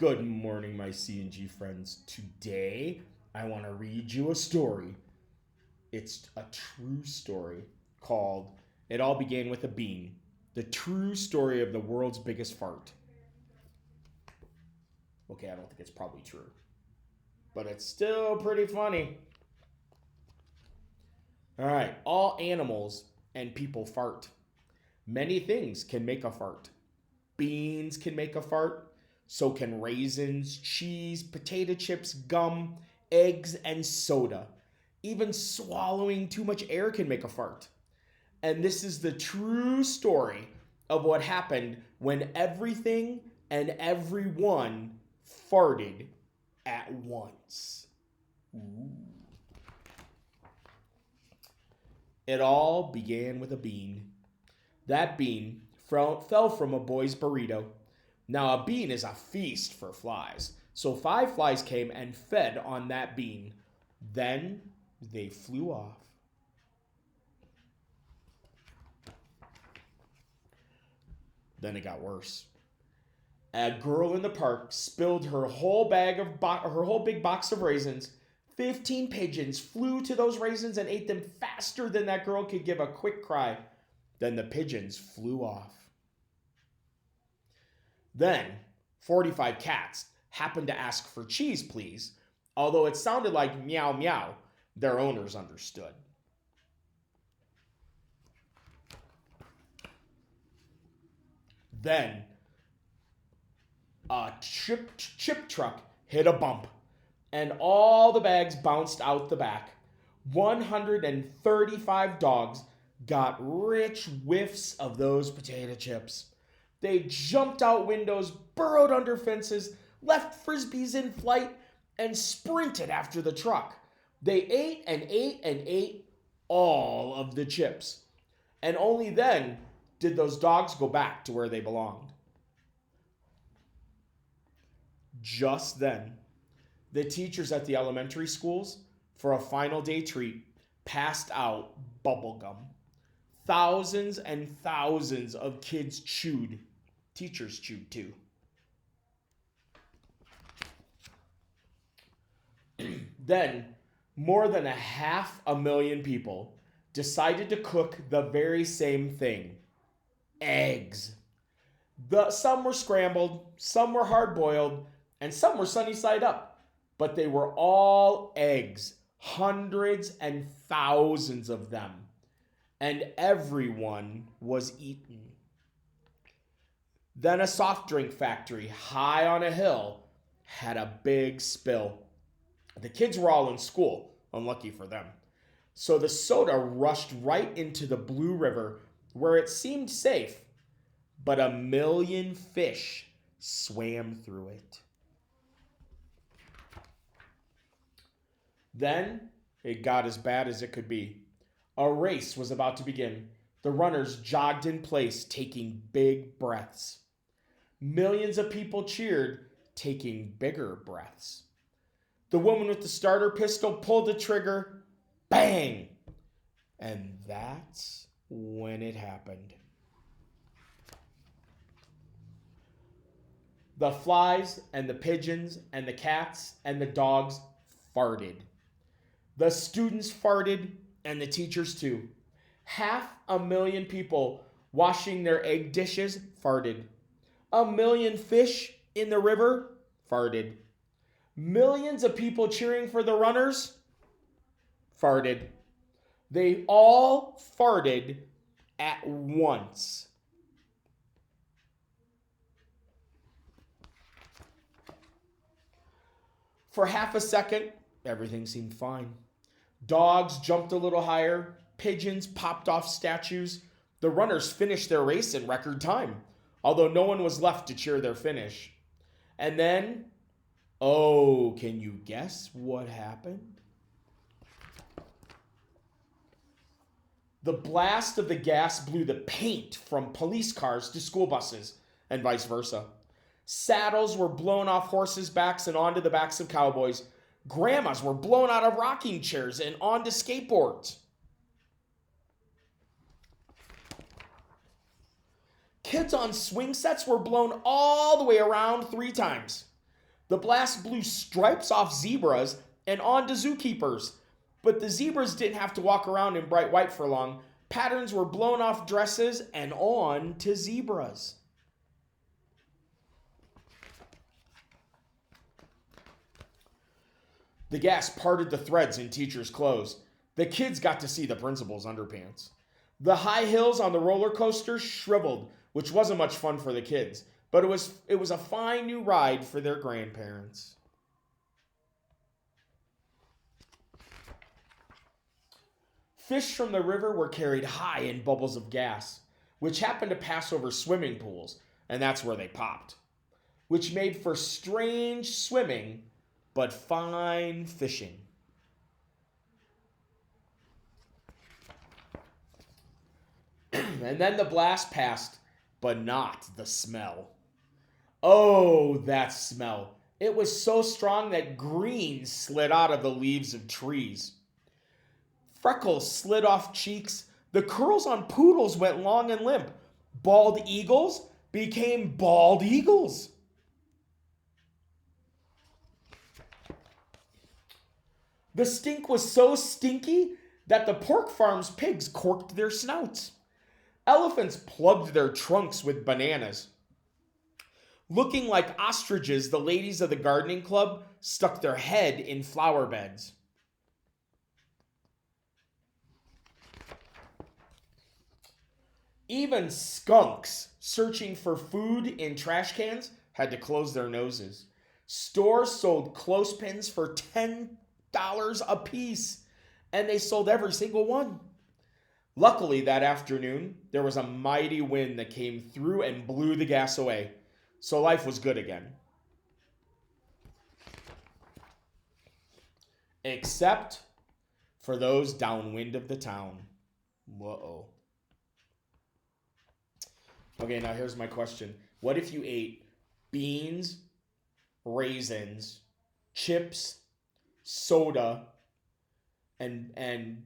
Good morning, my C&G friends. Today, I want to read you a story. It's a true story called It All Began with a Bean, the true story of the world's biggest fart. Okay, I don't think it's probably true, but it's still pretty funny. All right, all animals and people fart. Many things can make a fart. Beans can make a fart. So can raisins, cheese, potato chips, gum, eggs, and soda. Even swallowing too much air can make a fart. And this is the true story of what happened when everything and everyone farted at once. Ooh. It all began with a bean. That bean fell from a boy's burrito. Now, a bean is a feast for flies, so 5 flies came and fed on that bean. Then they flew off. Then it got worse. A girl in the park spilled her whole big box of raisins. 15 pigeons flew to those raisins and ate them faster than that girl could give a quick cry. Then the pigeons flew off. Then 45 cats happened to ask for cheese, please. Although it sounded like meow meow, their owners understood. Then a chip truck hit a bump, and all the bags bounced out the back. 135 dogs got rich whiffs of those potato chips. They jumped out windows, burrowed under fences, left frisbees in flight, and sprinted after the truck. They ate and ate and ate all of the chips. And only then did those dogs go back to where they belonged. Just then, the teachers at the elementary schools, for a final day treat, passed out bubble gum. Thousands and thousands of kids chewed. Teachers chewed too. Then, more than 500,000 people decided to cook the very same thing: eggs. Some were scrambled, some were hard boiled, and some were sunny side up. But they were all eggs, hundreds and thousands of them. And everyone was eaten. Then a soft drink factory high on a hill had a big spill. The kids were all in school, unlucky for them. So the soda rushed right into the Blue River where it seemed safe, but 1,000,000 fish swam through it. Then it got as bad as it could be. A race was about to begin. The runners jogged in place, taking big breaths. Millions of people cheered, taking bigger breaths. The woman with the starter pistol pulled the trigger. Bang! And that's when it happened. The flies and the pigeons and the cats and the dogs farted. The students farted and the teachers too. 500,000 people washing their egg dishes farted. 1,000,000 fish in the river farted. Millions of people cheering for the runners farted. They all farted at once. For half a second, everything seemed fine. Dogs jumped a little higher. Pigeons popped off statues. The runners finished their race in record time, although no one was left to cheer their finish. And then, oh, can you guess what happened? The blast of the gas blew the paint from police cars to school buses, and vice versa. Saddles were blown off horses' backs and onto the backs of cowboys. Grandmas were blown out of rocking chairs and onto skateboards. Kids on swing sets were blown all the way around 3 times. The blast blew stripes off zebras and onto zookeepers. But the zebras didn't have to walk around in bright white for long. Patterns were blown off dresses and on to zebras. The gas parted the threads in teachers' clothes. The kids got to see the principal's underpants. The high hills on the roller coaster shriveled, which wasn't much fun for the kids, but it was a fine new ride for their grandparents. Fish from the river were carried high in bubbles of gas, which happened to pass over swimming pools, and that's where they popped, which made for strange swimming, but fine fishing. And then the blast passed, but not the smell. Oh, that smell. It was so strong that green slid out of the leaves of trees. Freckles slid off cheeks. The curls on poodles went long and limp. Bald eagles became bald eagles. The stink was so stinky that the pork farm's pigs corked their snouts. Elephants plugged their trunks with bananas. Looking like ostriches, the ladies of the gardening club stuck their head in flower beds. Even skunks searching for food in trash cans had to close their noses. Stores sold clothespins for $10 a piece, and they sold every single one. Luckily, that afternoon, there was a mighty wind that came through and blew the gas away, so life was good again. Except for those downwind of the town. Whoa. Okay, now here's my question. What if you ate beans, raisins, chips, soda, and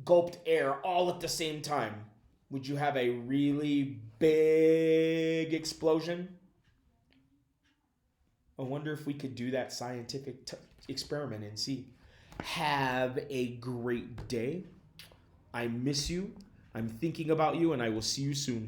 gulped air all at the same time? Would you have a really big explosion? I wonder if we could do that scientific experiment and see. Have a great day. I miss you. I'm thinking about you, and I will see you soon.